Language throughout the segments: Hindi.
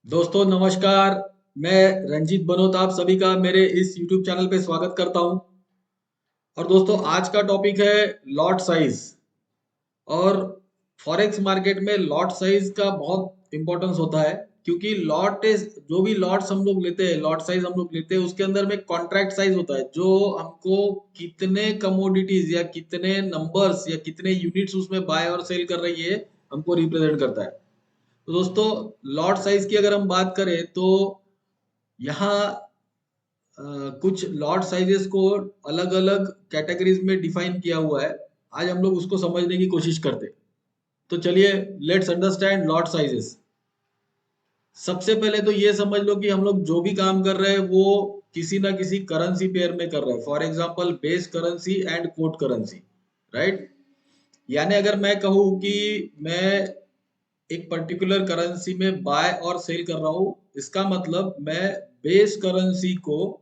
दोस्तों नमस्कार। मैं रंजीत बनोत आप सभी का मेरे इस YouTube चैनल पे स्वागत करता हूं। और दोस्तों आज का टॉपिक है लॉट साइज। और फॉरेक्स मार्केट में लॉट साइज का बहुत इंपॉर्टेंस होता है, क्योंकि लॉट इज जो भी लॉट्स हम लोग लेते हैं, लॉट साइज हम लोग लेते हैं, उसके अंदर में कॉन्ट्रैक्ट साइज होता है जो हमको कितने कमोडिटीज या कितने नंबर्स या कितने यूनिट्स उसमें बाय और सेल कर रही है हमको रिप्रेजेंट करता है। तो दोस्तों लॉट साइज की अगर हम बात करें तो यहाँ कुछ लॉट साइजेस को अलग अलग कैटेगरीज में डिफाइन किया हुआ है। आज हम लोग उसको समझने की कोशिश करते हैं। तो चलिए लेट्स अंडरस्टैंड लॉट साइजेस। सबसे पहले तो ये समझ लो कि हम लोग जो भी काम कर रहे हैं वो किसी ना किसी करेंसी पेयर में कर रहे हैं। For example base currency and quote currency, right. यानी अगर मैं कहूँ कि मैं एक पर्टिकुलर करेंसी में बाय और सेल कर रहा हूँ, इसका मतलब मैं बेस करेंसी को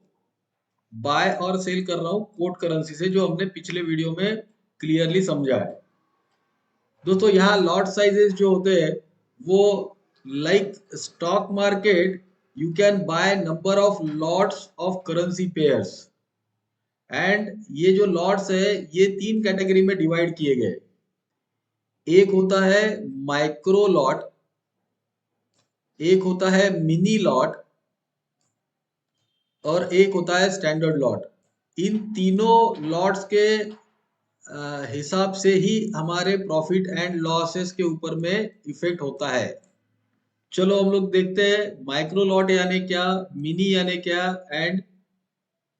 बाय और सेल कर रहा हूँ कोट करेंसी से, जो हमने पिछले वीडियो में क्लियरली समझा है। दोस्तों यहाँ लॉट साइजेस जो होते हैं वो like stock market, you can by number of lots of currency pairs. And ये जो लॉट्स है ये तीन कैटेगरी में डिवाइड किए गए। एक होता है माइक्रो लॉट, एक होता है मिनी लॉट, और एक होता है स्टैंडर्ड लॉट। इन तीनों लॉट्स के हिसाब से ही हमारे प्रॉफिट एंड लॉसेस के ऊपर में इफेक्ट होता है। चलो हम लोग देखते हैं माइक्रो लॉट यानी क्या, मिनी यानी क्या, एंड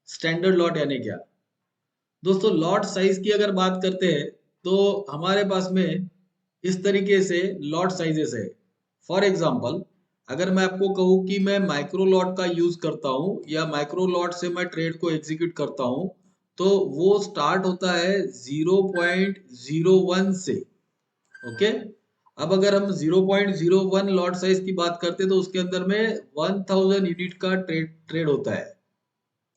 स्टैंडर्ड लॉट यानी क्या। दोस्तों लॉट साइज की अगर बात करते हैं तो हमारे पास में इस तरीके से लॉट साइजेस है। फॉर एग्जांपल अगर मैं आपको कहूँ कि मैं माइक्रो लॉट का यूज करता हूँ या माइक्रो लॉट से मैं ट्रेड को एग्जीक्यूट करता हूँ, तो वो स्टार्ट होता है 0.01 से। ओके। अब अगर हम 0.01 लॉट साइज की बात करते हैं तो उसके अंदर में 1000 यूनिट का ट्रेड होता है।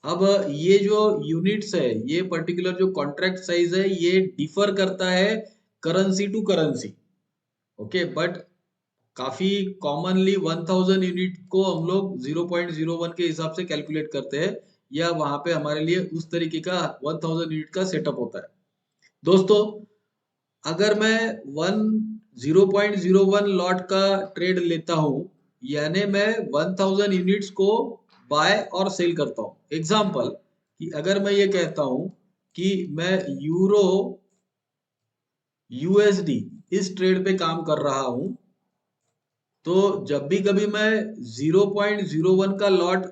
अब ये जो यूनिट्स है, ये पर्टिकुलर जो कॉन्ट्रैक्ट साइज है, ये डिफर करता है currency to currency. Okay, but काफी कॉमनली 1000 यूनिट को हम लोग 0.01 के हिसाब से कैलकुलेट करते हैं, या वहां पे हमारे लिए उस तरीके का 1000 यूनिट का सेटअप होता है। दोस्तों अगर मैं 0.01 लॉट का ट्रेड लेता हूं, यानी मैं 1000 यूनिट्स को बाय और सेल करता हूं। एग्जांपल कि अगर मैं ये कहता हूं कि मैं यूरो यूएसडी इस ट्रेड पे काम कर रहा हूं, तो जब भी कभी मैं 0.01 का लॉट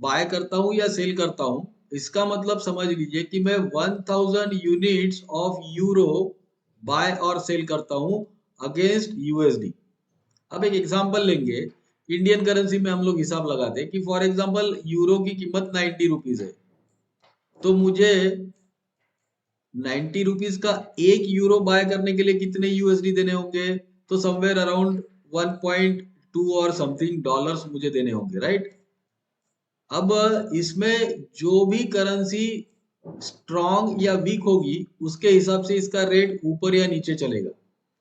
बाय करता हूं या सेल करता हूं, इसका मतलब समझ लीजिए कि मैं 1000 यूनिट्स ऑफ यूरो बाय और सेल करता हूं अगेंस्ट यूएसडी। अब एक एग्जांपल लेंगे, इंडियन करेंसी में हम लोग हिसाब लगाते हैं कि फॉर एग्जांपल यूरो की कीमत 90 रुपीज है, तो मुझे 90 रुपीज का एक यूरो बाय करने के लिए कितने यूएसडी देने होंगे? तो समवेयर अराउंड 1.2 और समथिंग डॉलर्स मुझे देने होंगे, राइट। अब इसमें जो भी करेंसी स्ट्रॉन्ग या वीक होगी उसके हिसाब से इसका रेट ऊपर या नीचे चलेगा।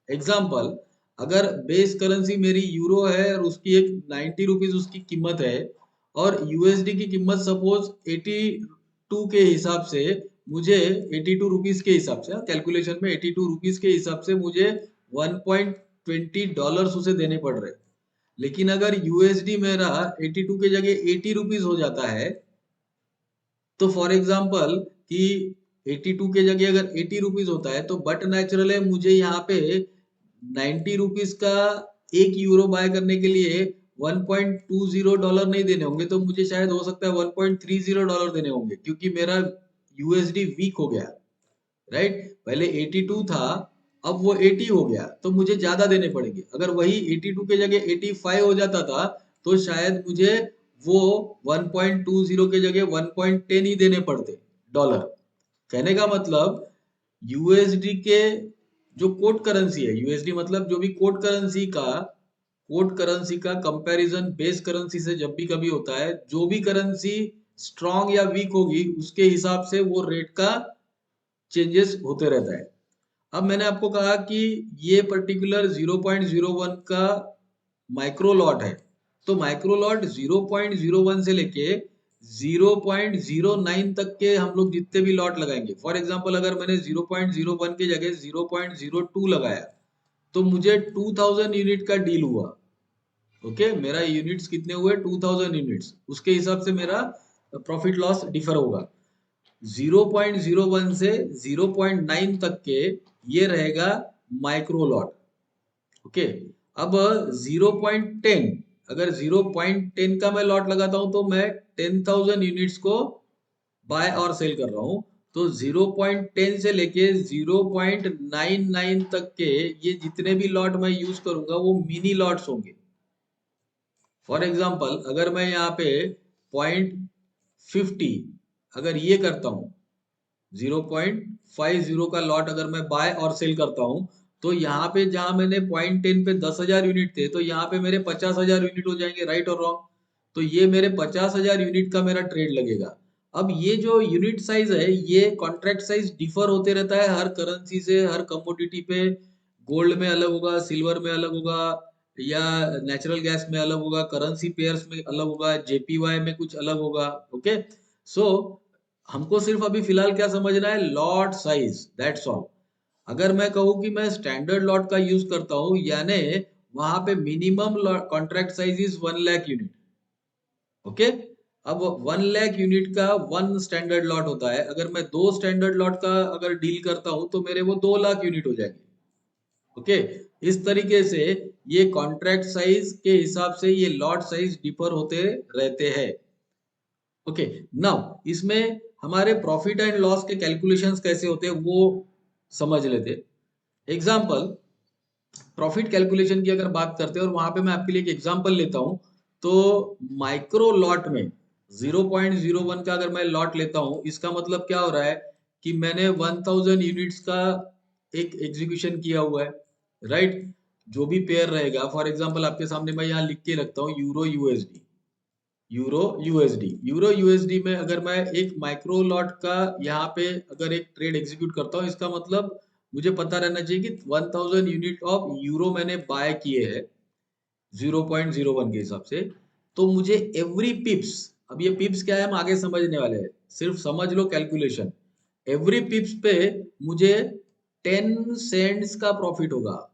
एग्जाम्पल, अगर बेस करेंसी मेरी यूरो है और उसकी एक 90 रुपीज उसकी कीमत है, और यूएसडी की कीमत सपोज 82 के हिसाब से मुझे 82 रुपीज के हिसाब से, कैलकुलेशन में 82 रुपीज के हिसाब से मुझे 1.20 डॉलर्स उसे देने पड़ रहे। लेकिन अगर यूएसडी मेरा 82 के जगह 80 रुपीज हो जाता है, तो फॉर एग्जाम्पल कि 82 के जगह अगर 80 रुपीज होता है, तो बट नेचुरल है मुझे यहाँ पे 90 रुपीज का एक यूरो बाय करने के लिए 1.20 डॉलर नहीं देने होंगे, तो मुझे शायद हो सकता है 1.30 डॉलर देने होंगे, क्योंकि मेरा यूएसडी वीक हो गया, राइट। पहले 82 था, अब वो 80 हो गया, तो मुझे ज्यादा देने पड़ेंगे। अगर वही 82 के जगह 85 हो जाता था, तो शायद मुझे वो 1.20 के जगह 1.10 ही देने पड़ते डॉलर। कहने का मतलब यूएसडी के जो कोट करेंसी है, यूएसडी मतलब जो भी कोट करेंसी का कंपैरिजन बेस करेंसी से जब भी कभी होता है, जो भी करेंसी स्ट्रांग या वीक होगी उसके हिसाब से वो रेट का चेंजेस होते रहता है। अब मैंने आपको कहा कि ये पर्टिकुलर 0.01 का माइक्रो लॉट है। तो माइक्रो लॉट 0.01 से लेके 0.09 तक के हम लोग जितने भी लॉट लगाएंगे, फॉर एग्जांपल अगर मैंने 0.01 की जगह 0.02 लगाया तो मुझे 2000 यूनिट का डील हुआ। ओके, मेरा यूनिट्स कितने हुए? 2000 यूनिट्स। उसके हिसाब से मेरा प्रॉफिट लॉस डिफर होगा। 0.01 से 0.9 तक के ये रहेगा माइक्रो लॉट। ओके, अब 0.10, अगर 0.10 का मैं लॉट लगाता हूं तो मैं 10,000 यूनिट्स को बाय और सेल कर रहा हूं। तो 0.10 से लेके 0.99 तक के ये जितने भी लॉट मैं यूज करूंगा वो मिनी लॉट्स होंगे। फॉर एग्जाम्पल अगर मैं यहाँ पे 0.50 अगर ये करता हूँ, 0.50 का लॉट अगर मैं बाय और सेल करता हूँ, तो यहाँ पे जहां मैंने 0.10 पे 10,000 यूनिट थे तो यहाँ पे मेरे 50,000 यूनिट हो जाएंगे, राइट और रॉन्ग? तो ये मेरे 50,000 यूनिट का मेरा ट्रेड लगेगा। अब ये जो यूनिट साइज है ये कॉन्ट्रैक्ट साइज डिफर होते रहता है हर करेंसी से, हर कमोडिटी पे। गोल्ड में अलग होगा, सिल्वर में अलग होगा, या नेचुरल गैस में अलग होगा, करेंसी पेयर्स में अलग होगा, जेपीवाई में कुछ अलग होगा। ओके, सो हमको सिर्फ अभी फिलहाल क्या समझना है? Lot size, that's all. अगर मैं कहूँ कि मैं स्टैंडर्ड लॉट का यूज करता हूँ, यानी वहां पे minimum contract size is 1 lakh unit. Okay, अब 1 लाख यूनिट का वन स्टैंडर्ड लॉट होता है। अगर मैं दो स्टैंडर्ड लॉट का अगर डील करता हूं तो मेरे वो 2 लाख यूनिट हो जाएंगे। ओके, इस तरीके से ये कॉन्ट्रैक्ट साइज के हिसाब से ये लॉट साइज डिफर होते रहते हैं। ओके, नाउ इसमें हमारे प्रॉफिट एंड लॉस के कैलकुलेशंस कैसे होते हैं वो समझ लेते। एग्जाम्पल, प्रॉफिट कैलकुलेशन की अगर बात करते हैं और वहां पे मैं आपके लिए एक एग्जांपल लेता हूं, तो माइक्रो लॉट में 0.01 का अगर मैं लॉट लेता हूं, इसका मतलब क्या हो रहा है कि मैंने 1000 यूनिट्स का एक एग्जीक्यूशन किया हुआ है, राइट? जो भी पेयर रहेगा, फॉर एग्जांपल आपके सामने मैं यहाँ लिख के रखता हूँ यूरो यूएसडी। यूरो यूएसडी में अगर मैं एक माइक्रो लॉट का यहाँ पे अगर एक ट्रेड एग्जीक्यूट करता हूँ, इसका मतलब मुझे पता रहना चाहिए कि 1000 यूनिट ऑफ यूरो मैंने बाय किए हैं 0.01 के हिसाब से। तो मुझे एवरी पिप्स, अब ये पिप्स क्या है हम आगे समझने वाले हैं, सिर्फ समझ लो कैलकुलेशन। एवरी पिप्स पे मुझे 10 सेंट्स का प्रॉफिट होगा,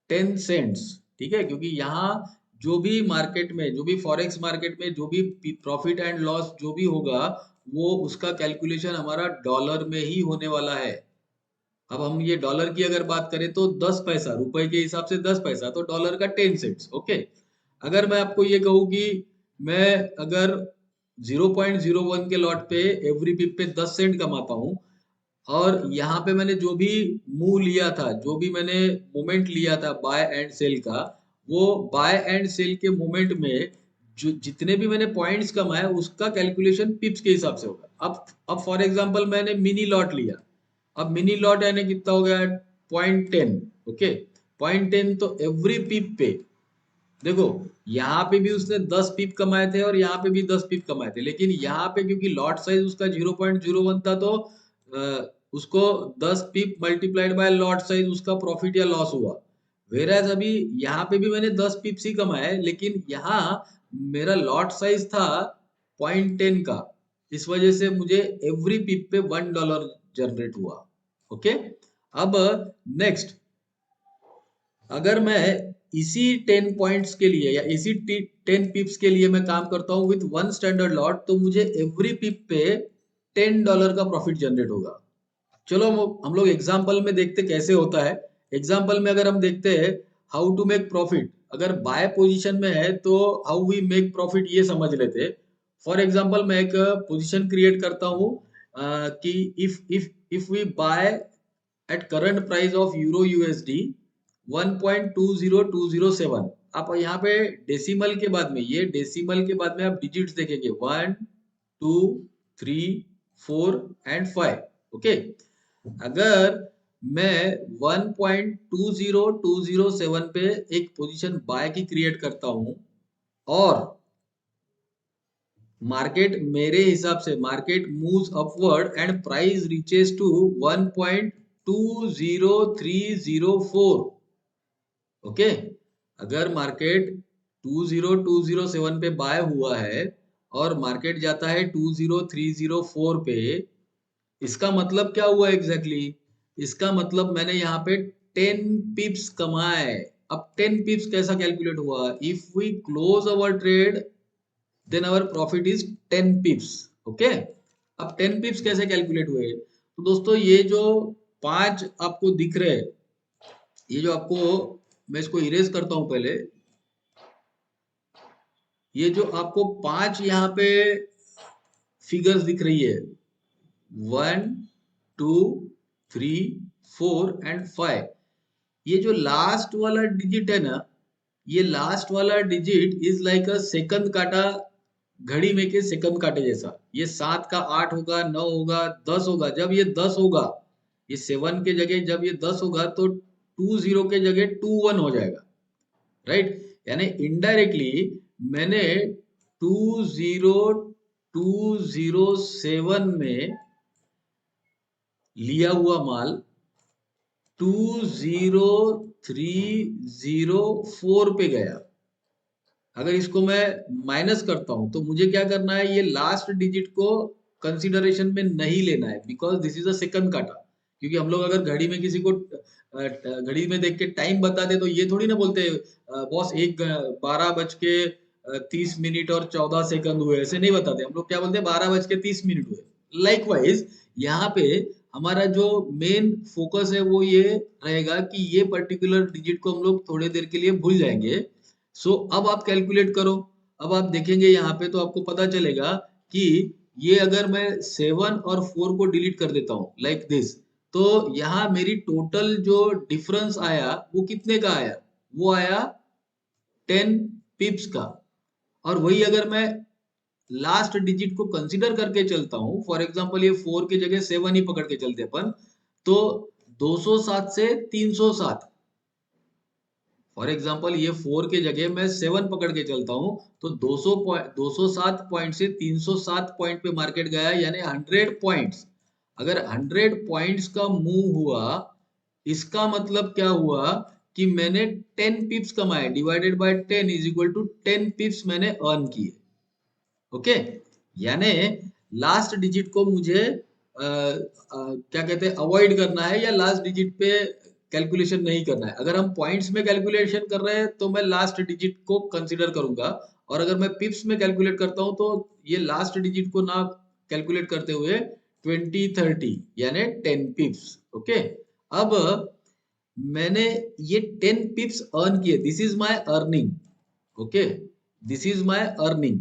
10 सेंट्स। ठीक है, क्योंकि यहाँ जो भी मार्केट में, जो भी फॉरेक्स मार्केट में जो भी प्रॉफिट एंड लॉस जो भी होगा, वो उसका कैलकुलेशन हमारा डॉलर में ही होने वाला है। अब हम ये डॉलर की अगर बात करें तो 10 पैसा, रुपए के हिसाब से 10 पैसा, तो डॉलर का 10 सेंट्स। ओके, अगर मैं आपको ये कहूँ कि मैं अगर 0.01 के लॉट पे एवरी पिप पे 10 सेंट कमाता हूँ, और यहाँ पे मैंने जो भी मूव लिया था, जो भी मैंने मोमेंट लिया था बाय एंड सेल का, वो बाय एंड सेल के मोमेंट में जो जितने भी मैंने पॉइंट्स कमाए उसका कैलकुलेशन पिप्स के हिसाब से होगा। अब फॉर एग्जांपल मैंने मिनी लॉट लिया। अब मिनी लॉट यानी कितना हो गया? 0.10। ओके, 0.10, तो एवरी पिप पे देखो, यहाँ पे भी उसने 10 पिप कमाए थे और यहाँ पे भी 10 पिप कमाए थे, लेकिन यहाँ पे क्योंकि लॉट साइज उसका 0.01 था तो उसको 10 पिप मल्टीप्लाइड बाय लॉट साइज उसका प्रॉफिट या लॉस हुआ। वेराज अभी यहाँ पे भी मैंने 10 पिप्स ही कमाए, लेकिन यहाँ मेरा लॉट साइज था 0.10 का, इस वजह से मुझे एवरी पिप पे $1 जनरेट हुआ। ओके, अब नेक्स्ट, अगर मैं इसी 10 पॉइंट्स के लिए या इसी 10 पिप्स के लिए मैं काम करता हूँ विथ वन स्टैंडर्ड लॉट, तो मुझे एवरी पिप पे $10 का प्रॉफिट जनरेट होगा। चलो हम लोग एग्जाम्पल में देखते कैसे होता है। एग्जाम्पल में अगर हम देखते हैं हाउ टू मेक प्रॉफिट, अगर बाय पोजीशन में है तो हाउ वी मेक प्रॉफिट ये समझ लेते। फॉर एग्जाम्पल मैं एक पोजीशन क्रिएट करता हूँ कि if we buy at current price of euro USD 1.20207। आप यहाँ पे डेसिमल के बाद में, ये डेसिमल के बाद में आप डिजिट्स देखेंगे 1 2 3 4 एंड 5। ओके, अगर मैं 1.20207 पे एक पोजीशन बाय की क्रिएट करता हूं और मार्केट मेरे हिसाब से market moves upward and price reaches to 1.20304। Okay, अगर मार्केट 20207 पे बाय हुआ है और मार्केट जाता है 20304 पे, इसका मतलब क्या हुआ एग्जैक्टली exactly? इसका मतलब मैंने यहाँ पे 10 पिप्स कमाए। अब 10 पिप्स कैसा कैलकुलेट हुआ? If we close our trade then our profit is 10 pips. Okay, अब 10 पिप्स कैसे कैलकुलेट हुए? तो दोस्तों ये जो पांच आपको दिख रहे हैं, ये जो आपको, मैं इसको इरेज करता हूं पहले, ये जो आपको पांच यहाँ पे फिगर्स दिख रही है, 1 2 3 4 एंड 5, ये जो लास्ट वाला डिजिट है ना, ये लास्ट वाला digit is like a second काटा, घड़ी में के सेकंड काटे जैसा। ये 7 का 8 होगा, 9 होगा, 10 होगा। जब ये 10 होगा, ये 7 के जगह जब ये 10 होगा तो 20 के जगह 21 हो जाएगा, राइट? यानी इनडायरेक्टली मैंने 20207 में लिया हुआ माल 20304 पे गया। अगर इसको मैं माइनस करता हूं तो मुझे क्या करना है? ये लास्ट डिजिट को कंसीडरेशन में नहीं लेना है, because this is a second काटा। क्योंकि हम लोग अगर घड़ी में किसी को घड़ी में देख के टाइम बता दे तो ये थोड़ी ना बोलते बॉस 12:30 और 14 सेकंड हुए, ऐसे नहीं बताते। हम लोग क्या बोलते हैं? 12:30 हुए। लाइकवाइज यहाँ पे हमारा जो मेन फोकस है वो ये रहेगा कि ये पर्टिकुलर डिजिट को हम लोग थोड़ी देर के लिए भूल जाएंगे। सो अब आप कैलकुलेट करो। अब आप देखेंगे यहाँ पे तो आपको पता चलेगा कि ये अगर मैं 7 और 4 को डिलीट कर देता हूँ लाइक दिस, तो यहाँ मेरी टोटल जो डिफरेंस आया वो कितने का आया? वो आया 10 पिप्स का। और वही अगर मैं लास्ट डिजिट को कंसीडर करके चलता हूं, फॉर एग्जांपल ये 4 की जगह 7 ही पकड़ के चलते अपन, तो 207 से 307, फॉर एग्जाम्पल ये 4 के जगह मैं 7 पकड़ के चलता हूं, तो 207 पॉइंट से 307 पॉइंट पे मार्केट गया, यानी 100 पॉइंट्स। अगर 100 पॉइंट्स का मूव हुआ, इसका मतलब क्या हुआ कि मैंने 10 पिप्स कमाए, divided by 10 is equal to 10 pips मैंने अर्न किए। ओके, यानी लास्ट डिजिट को मुझे क्या कहते हैं, अवॉइड करना है, या लास्ट डिजिट पे कैलकुलेशन नहीं करना है। अगर हम पॉइंट्स में कैलकुलेशन कर रहे हैं तो मैं लास्ट डिजिट को कंसीडर करूंगा, और अगर मैं पिप्स में कैलकुलेट करता हूं तो ये लास्ट डिजिट को ना कैलकुलेट करते हुए 2030 यानी 10 पिप्स। ओके, अब मैंने ये 10 पिप्स अर्न किए, this is my earning. Okay, this is my earning.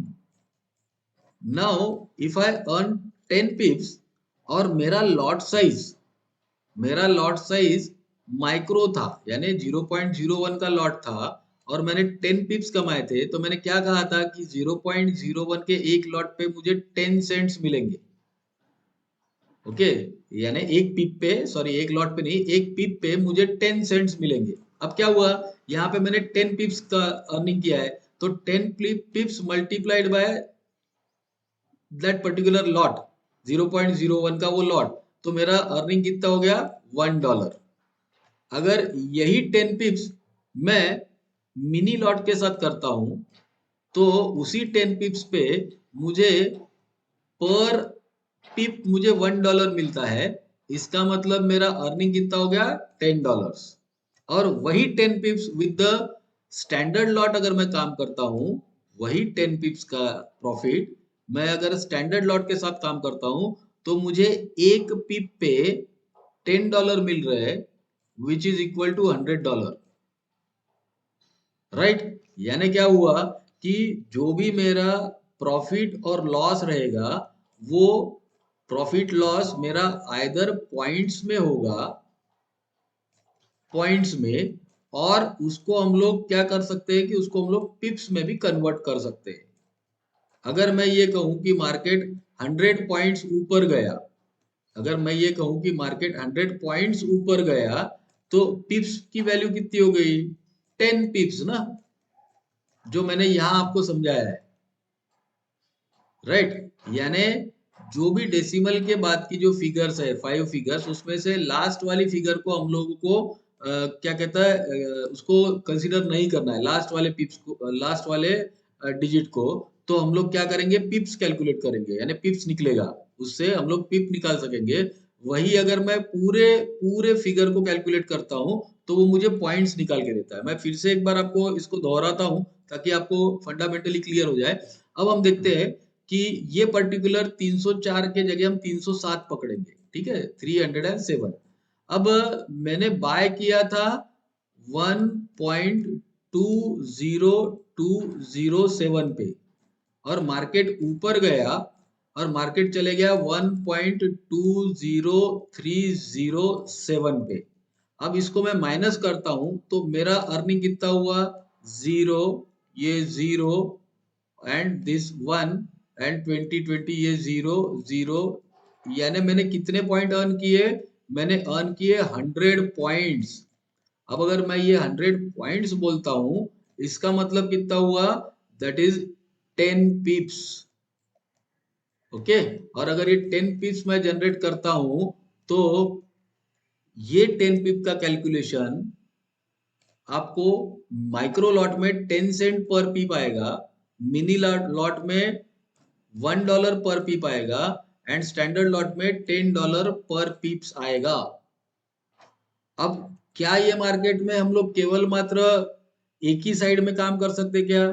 Now if I earn 10 पिप्स और मेरा लॉट साइज माइक्रो था, यानी 0.01 का लॉट था, और मैंने 10 पिप्स कमाए थे, तो मैंने क्या कहा था कि 0.01 के एक लॉट पे मुझे 10 सेंट्स मिलेंगे। ओके, यानी एक लॉट पे नहीं, एक पिप पे मुझे 10 सेंट्स मिलेंगे। अब क्या हुआ, यहाँ पे मैंने 10 पिप्स का अर्निंग किया है, तो 10 पिप्स multiplied by that particular lot, 0.01 का वो लॉट, तो मेरा अर्निंग कितना हो गया? $1। अगर यही 10 पिप्स मैं मिनी लॉट के साथ करता हूं, तो उसी 10 पिप्स पे मुझे पर पिप मुझे $1 मिलता है। इसका मतलब मेरा अर्निंग कितना हो गया? $10। और वही 10 पिप्स विद द स्टैंडर्ड लॉट अगर मैं काम करता हूं, वही 10 पिप्स का प्रॉफिट मैं अगर स्टैंडर्ड लॉट के साथ काम करता हूं, तो मुझे एक पिप पे $10 मिल रहे हैं, which is equal to $100। Right, यानी क्या हुआ कि जो भी मेरा प्रॉफिट और लॉस रहेगा, वो प्रॉफिट लॉस मेरा आइदर पॉइंट्स में होगा, पॉइंट्स में, और उसको हम लोग क्या कर सकते हैं कि उसको हम लोग पिप्स में भी कन्वर्ट कर सकते हैं। अगर मैं ये कहूं कि मार्केट 100 पॉइंट्स ऊपर गया, अगर मैं ये कहूं कि मार्केट 100 पॉइंट्स ऊपर गया, तो पिप्स की वैल्यू कितनी हो गई? 10 पिप्स ना, जो मैंने यहां आपको समझाया है। राइट, यानी जो भी डेसिमल के बाद की जो फिगर्स है, 5 फिगर्स, उसमें से लास्ट वाली फिगर को हम लोगों को क्या कहता है, उसको कंसीडर नहीं करना है, लास्ट वाले पिप्स को, लास्ट वाले डिजिट को। तो हम लोग क्या करेंगे, पिप्स कैलकुलेट करेंगे, यानी पिप्स निकलेगा, उससे हम लोग पिप निकाल सकेंगे। वही अगर मैं पूरे पूरे फिगर को कैलकुलेट करता हूँ तो वो मुझे पॉइंट्स निकाल के देता है। मैं फिर से एक बार आपको इसको दोहराता हूँ ताकि आपको फंडामेंटली क्लियर हो जाए। अब हम देखते हैं कि ये पर्टिकुलर 304 के जगह हम 307 पकड़ेंगे, ठीक है, 307। अब मैंने बाय किया था 1.20207 पे, और मार्केट ऊपर गया और मार्केट चले गया 1.20307 पे। अब इसको मैं माइनस करता हूं तो मेरा अर्निंग कितना हुआ, जीरो, ये zero, and this one, and 2020 ये जीरो जीरो। यानी मैंने कितने पॉइंट अर्न किए, मैंने अर्न किए 100 पॉइंट्स। अब अगर मैं ये 100 पॉइंट्स बोलता हूं, इसका मतलब कितना हुआ, दैट इज 10 पिप्स। ओके, और अगर ये 10 पिप्स मैं जनरेट करता हूं तो ये 10 पिप का कैलकुलेशन आपको माइक्रो लॉट में 10 सेंट पर पीप आएगा, मिनी लॉट में $1 पर पीप आएगा, एंड स्टैंडर्ड लॉट में $10 पर पीप्स आएगा। अब क्या ये मार्केट में हम लोग केवल मात्र एक ही साइड में काम कर सकते क्या,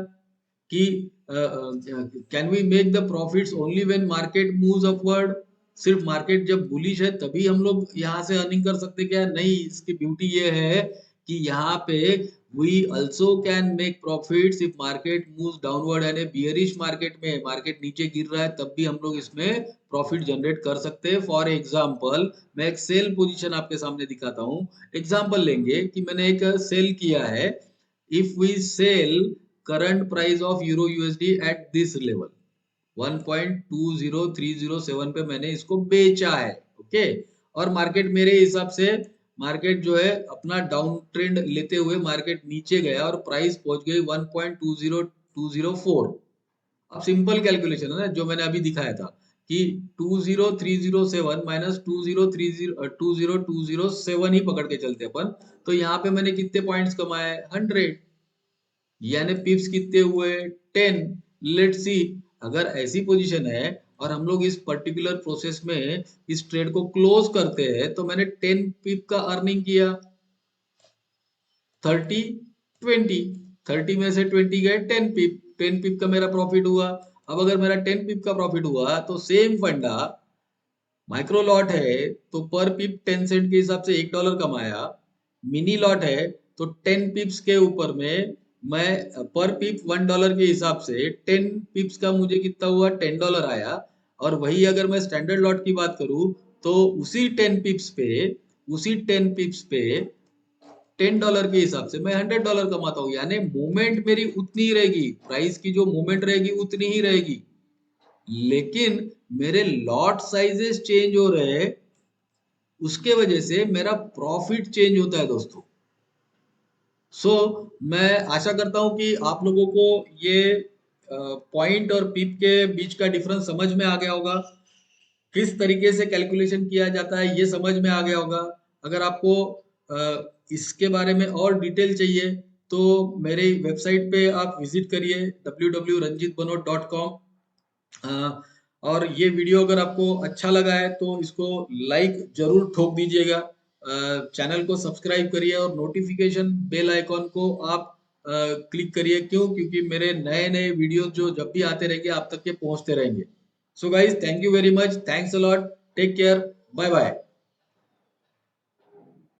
कि can we make the profits only when market moves upward? सिर्फ मार्केट जब बुलिश है तभी हम लोग यहाँ से अर्निंग कर सकते क्या? नहीं, इसकी ब्यूटी ये है कि यहाँ पे we also can make profits if market moves downward. यानी बियरिश मार्केट में, मार्केट नीचे गिर रहा है, तब भी हम लोग इसमें प्रॉफिट जनरेट कर सकते हैं। फॉर एग्जाम्पल मैं एक सेल पोजीशन आपके सामने दिखाता हूँ। एग्जाम्पल लेंगे कि मैंने एक सेल किया है, if we sell current price of euro USD at this level 1.20307 पे मैंने इसको बेचा है। ओके, और मार्केट मेरे हिसाब से, मार्केट जो है अपना डाउन ट्रेंड लेते हुए मार्केट नीचे गया और प्राइस पहुंच गई 1.20204। अब सिंपल कैलकुलेशन है ना जो मैंने अभी दिखाया था, कि 20307 माइनस 20207 ही पकड़ के चलते अपन। तो यहाँ पे मैंने कितने पॉइंट्स कमाए, 100, यानी पिप्स कितने हुए, 10। लेट सी, अगर ऐसी पोजीशन है और हम लोग इस पर्टिकुलर प्रोसेस में इस ट्रेड को क्लोज करते हैं तो मैंने 10 पिप का अर्निंग किया, 30, 20, 30 में से 20 गए, 10 पिप, 10 पिप का मेरा प्रॉफिट हुआ। अब अगर मेरा 10 पिप का प्रॉफिट हुआ तो सेम फंडा, माइक्रो लॉट है तो पर पिप 10 सेंट के हिसाब से $1 कमाया, मिनी लॉट है तो 10 पिप्स के ऊपर में मैं पर पिप $1 के हिसाब से 10 पिप्स का मुझे कितना हुआ, $10 आया। और वही अगर मैं स्टैंडर्ड लॉट की बात करूं तो उसी 10 पिप्स पे $10 के हिसाब से मैं $100 कमाता हूँ। यानी मूवमेंट मेरी उतनी ही रहेगी, प्राइस की जो मूवमेंट रहेगी उतनी ही रहेगी, लेकिन मेरे लॉट साइजेस चेंज हो रहे हैं, उसके वजह से मेरा प्रॉफिट चेंज होता है दोस्तों। सो मैं आशा करता हूं कि आप लोगों को ये पॉइंट और पिप के बीच का डिफरेंस समझ में आ गया होगा, किस तरीके से कैलकुलेशन किया जाता है ये समझ में आ गया होगा। अगर आपको इसके बारे में और डिटेल चाहिए तो मेरे वेबसाइट पे आप विजिट करिए www.ranjitbanot.com। और ये वीडियो अगर आपको अच्छा लगा है तो इसको लाइक जरूर ठोक दीजिएगा। चैनल को सब्सक्राइब करिए और नोटिफिकेशन बेल आइकॉन को आप क्लिक करिए। क्यों? क्योंकि मेरे नए नए वीडियो जो जब भी आते रहेंगे आप तक के पहुंचते रहेंगे। So guys, thank you very much, thanks a lot, take care, bye bye.